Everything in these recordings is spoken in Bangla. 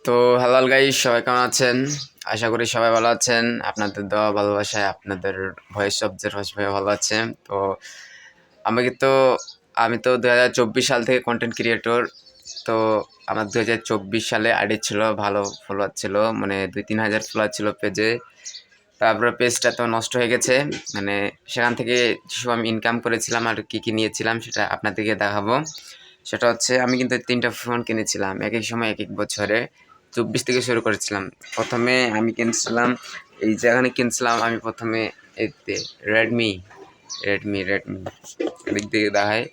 তো হ্যালো গাইস, সবাই কেমন আছেন? আশা করি সবাই ভালো আছেন। আপনাদের দোয়া ভালোবাসায় আপনাদের ভয়েস অবজারভেশন সবাই ভালো আছে। তো আমাকে তো আমি তো 2024 সাল থেকে কন্টেন্ট ক্রিয়েটর। তো আমার 2024 সালে আইডি ছিল, ভালো ফলোয়ার ছিল, মানে 2-3 হাজার ফলোয়ার ছিল পেজে। তারপরে পেজটা তো নষ্ট হয়ে গেছে, মানে সেখান থেকে যেসব আমি ইনকাম করেছিলাম আর কী কী নিয়েছিলাম সেটা আপনাদেরকে দেখাবো। সেটা হচ্ছে আমি কিন্তু 3টা ফোন কিনেছিলাম এক এক সময় এক এক বছরে। 24 থেকে শুরু করেছিলাম। প্রথমে আমি কিনছিলাম, এই যেখানে কিনছিলাম আমি প্রথমে এতে রেডমি রেডমি রেডমি এদিক দিয়ে দেখায়,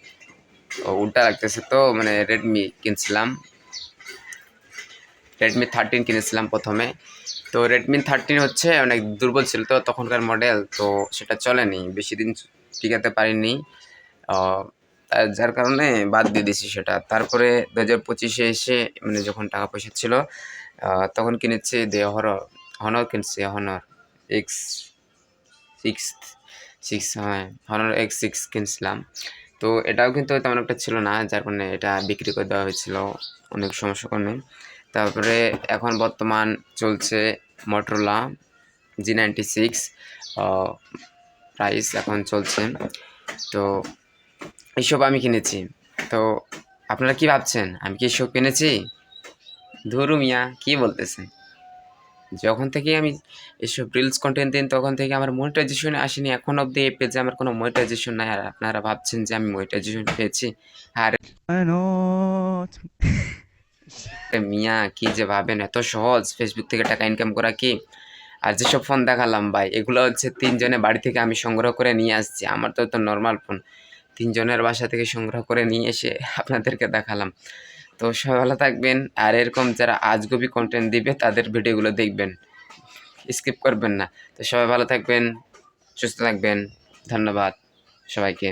উল্টা লাগতেছে তো, মানে রেডমি কিনছিলাম, রেডমি 13 কিনেছিলাম প্রথমে। তো রেডমি 13 হচ্ছে অনেক দুর্বল ছিল, তো তখনকার মডেল, তো সেটা চলেনি, বেশি দিন টিকাতে পারিনি, যার কারণে বাদ দিয়ে দিয়েছি সেটা। তারপরে 2025-এ এসে, মানে যখন টাকা পয়সা ছিল, তখন কিনেছি হনর কিনছি, হনর এক্স সিক্স সিক্স হ্যাঁ, হনর X6 কিনছিলাম। তো এটাও কিন্তু তেমন একটা ছিল না, যার কারণে এটা বিক্রি করে দেওয়া হয়েছিল অনেক সমস্যার কারণে। তারপরে এখন বর্তমান চলছে মটোরোলা G96, প্রাইস এখন চলছে। তো এইসব আমি কিনেছি। তো আপনারা কি ভাবছেন আমি কি এসব কিনেছি? ধুরু মিয়া, কি বলতেছেন? যখন থেকে আমি এসব রিলস কন্টেন্ট দিন তখন থেকে আমার মনিটাইজেশন আসেনি, এখন অবধি এই পেজে আমার কোনো মনিটাইজেশন নাই। আর আপনারা ভাবছেন যে আমি মনিটাইজেশন পেয়েছি? আর মিয়া, কি যে ভাবেন, এত সহজ ফেসবুক থেকে টাকা ইনকাম করা কি? আর যেসব ফোন দেখালাম ভাই, এগুলো হচ্ছে 3 জনের বাড়ি থেকে আমি সংগ্রহ করে নিয়ে আসছি। আমার তো নর্মাল ফোন, 3 জনের বাসা থেকে সংগ্রহ করে নিয়ে এসে আপনাদেরকে দেখালাম। তো সবাই ভালো থাকবেন, আর এরকম যারা আজগুবি কন্টেন্ট দিবে তাদের ভিডিওগুলো দেখবেন, স্কিপ করবেন না। তো সবাই ভালো থাকবেন, সুস্থ থাকবেন। ধন্যবাদ সবাইকে।